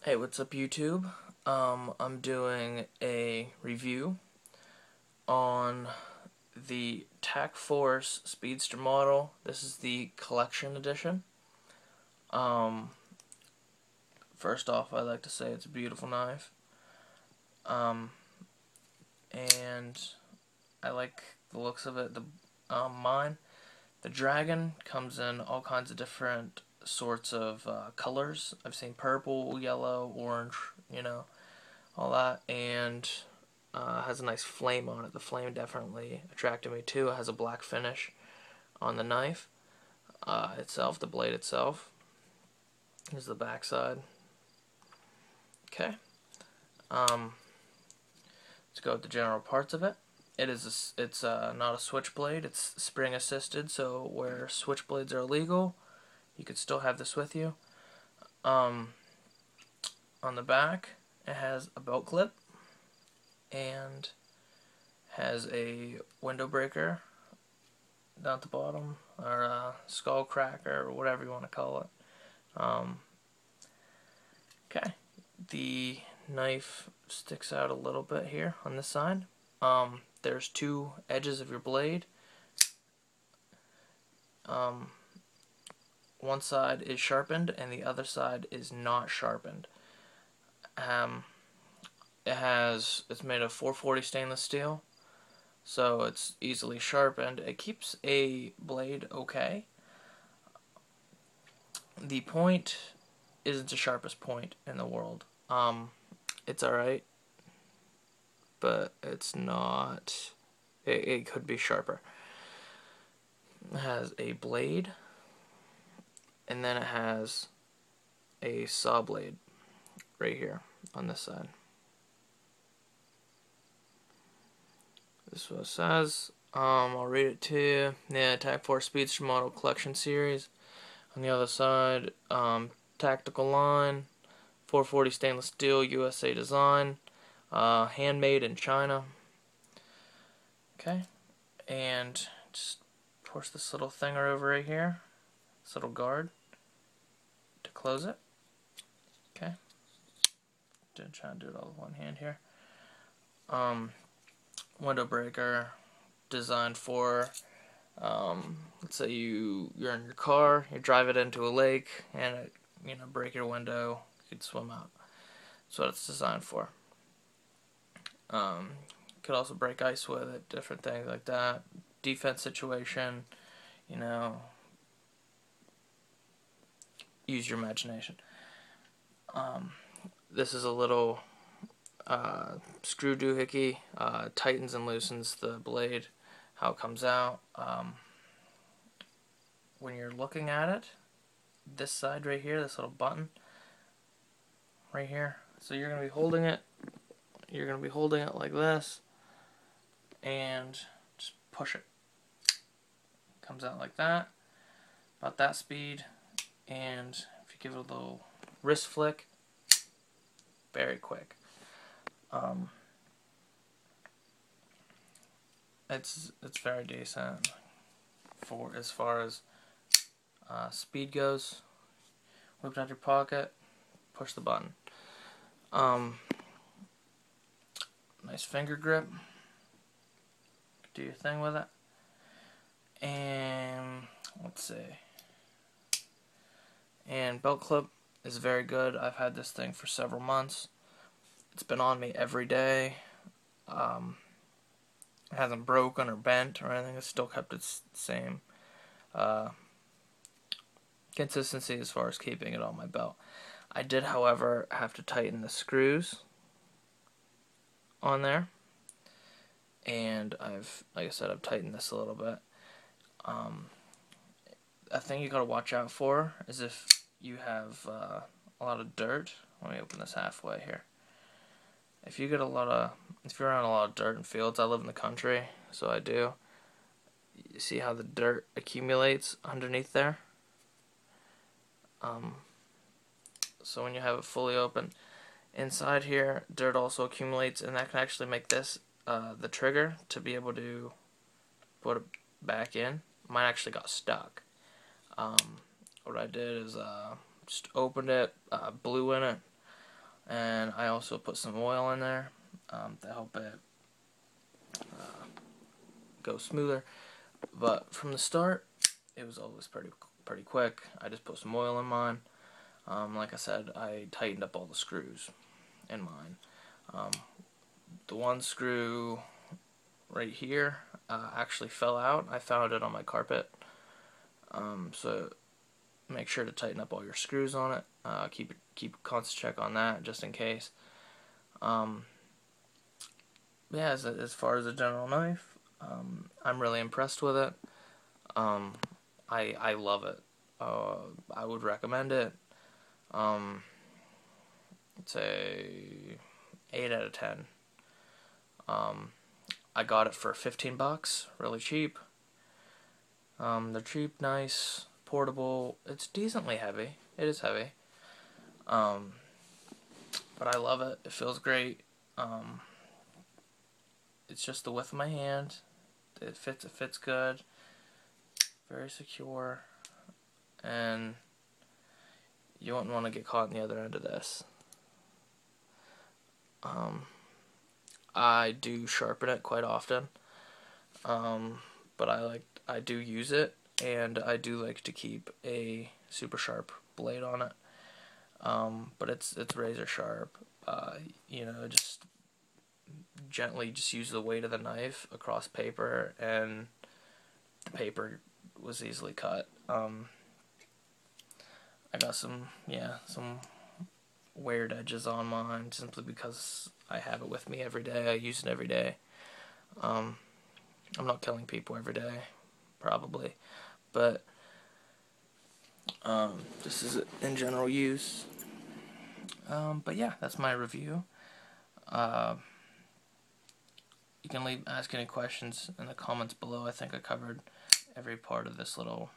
Hey, what's up YouTube? I'm doing a review on the Tac Force Speedster model. This is the collection edition. First off, I'd like to say it's a beautiful knife. And I like the looks of it. The dragon comes in all kinds of different sorts of colors. I've seen purple, yellow, orange, all that, and has a nice flame on it. The flame definitely attracted me too. It has a black finish on the knife itself, the blade itself. Here's the back side. Okay. Let's go with the general parts of it. It's not a switchblade. It's spring assisted. So where switchblades are illegal, you could still have this with you. On the back, it has a belt clip and has a window breaker down at the bottom, or a skull cracker, or whatever you want to call it. Okay, the knife sticks out a little bit here on this side. There's two edges of your blade. One side is sharpened and the other side is not sharpened. It's made of 440 stainless steel, so it's easily sharpened. It keeps a blade okay. The point isn't the sharpest point in the world. It's alright, but it's not. It could be sharper. It has a blade, and then it has a saw blade right here on this side. This is what it says. I'll read it to you. Yeah, Tac Force Speedster Model Collection Series. On the other side, tactical line, 440 stainless steel, USA design, handmade in China. Okay, and just push this little thinger over right here, this little guard, to close it. Okay, try and do it all with one hand here. Window breaker designed for, let's say you're in your car, you drive it into a lake, and it break your window, you could swim out. That's what it's designed for. Could also break ice with it, different things like that. Defense situation, use your imagination. This is a little screw doohickey, tightens and loosens the blade, how it comes out. When you're looking at it, this side right here, this little button right here, so you're going to be holding it like this, and just push it. Comes out like that, about that speed, and if you give it a little wrist flick, very quick. It's very decent for as far as speed goes. Whip it out your pocket, push the button. Nice finger grip. Do your thing with it. And let's see. And belt clip is very good. I've had this thing for several months. It's been on me every day. It hasn't broken or bent or anything. It's still kept its same consistency as far as keeping it on my belt. I did, however, have to tighten the screws on there, and like I said, I've tightened this a little bit. A thing you gotta watch out for is if you have a lot of dirt. Let me open this halfway here. If you're around a lot of dirt and fields, I live in the country, so I do. You see how the dirt accumulates underneath there? So when you have it fully open, inside here, dirt also accumulates, and that can actually make this the trigger to be able to put it back in. Mine actually got stuck. What I did is just opened it, blew in it, and I also put some oil in there to help it go smoother. But from the start, it was always pretty quick. I just put some oil in mine. Like I said, I tightened up all the screws in mine. The one screw right here actually fell out. I found it on my carpet. So make sure to tighten up all your screws on it. Keep constant check on that just in case. Yeah, as far as a general knife, I'm really impressed with it. I love it. I would recommend it. It's a 8 out of 10. I got it for 15 bucks, really cheap. They're cheap, nice, portable. It's decently heavy. It is heavy. But I love it. It feels great. It's just the width of my hand. It fits good. Very secure. And you wouldn't want to get caught on the other end of this. I do sharpen it quite often. But I do use it, and I do like to keep a super sharp blade on it. But it's razor sharp. You know, just gently just use the weight of the knife across paper, and the paper was easily cut. I got some weird edges on mine simply because I have it with me every day. I use it every day. I'm not killing people every day, probably, but this is in general use. But yeah, that's my review. You can ask any questions in the comments below. I think I covered every part of this little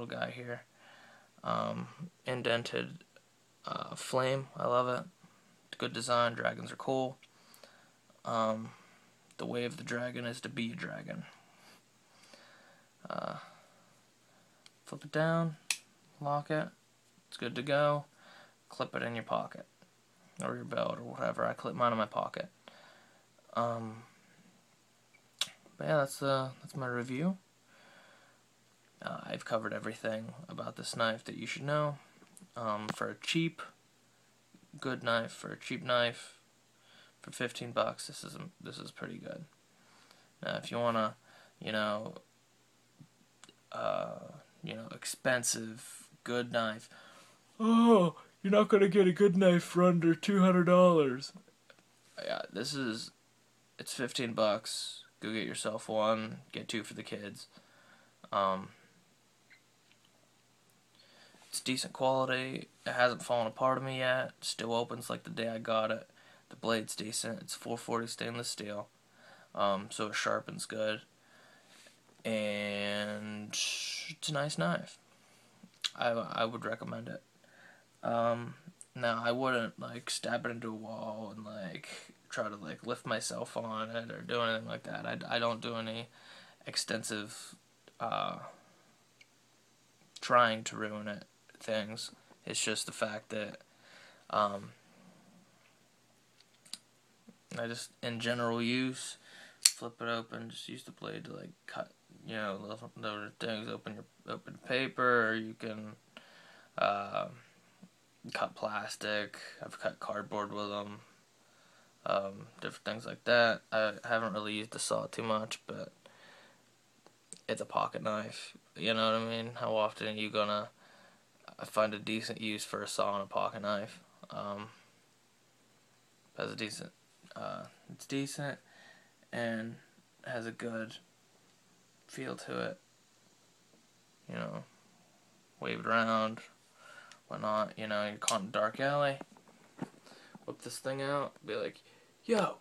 guy here. Indented flame, I love it. Good design. Dragons are cool. The way of the dragon is to be a dragon. Flip it down, lock it, it's good to go. Clip it in your pocket or your belt or whatever. I clip mine in my pocket. But yeah, that's my review. I've covered everything about this knife that you should know. For a cheap, good knife, for a cheap knife, for 15 bucks, this is pretty good. Now, if you wanna, expensive, good knife. Oh, you're not gonna get a good knife for under $200. Yeah, it's 15 bucks. Go get yourself one. Get two for the kids. It's decent quality. It hasn't fallen apart on me yet. It still opens like the day I got it. The blade's decent. It's 440 stainless steel. So it sharpens good. And it's a nice knife. I would recommend it. Now, I wouldn't stab it into a wall and try to lift myself on it or do anything like that. I don't do any extensive trying to ruin it things. It's just the fact that I just, in general use, flip it open, just use the blade to cut, the things, open paper, or you can cut plastic. I've cut cardboard with them, different things like that. I haven't really used the saw too much, but it's a pocket knife, you know what I mean? How often are you gonna find a decent use for a saw and a pocket knife? Has a decent, it's decent and has a good feel to it. Wave it around, whatnot. You're caught in a dark alley. Whip this thing out, be like, yo,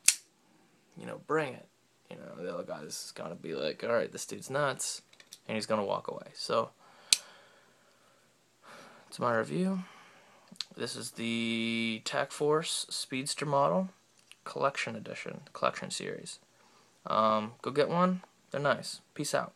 bring it. The other guy's gonna be like, alright, this dude's nuts, and he's gonna walk away. So, it's my review. This is the Tac Force Speedster model, collection edition, collection series. Go get one. They're nice. Peace out.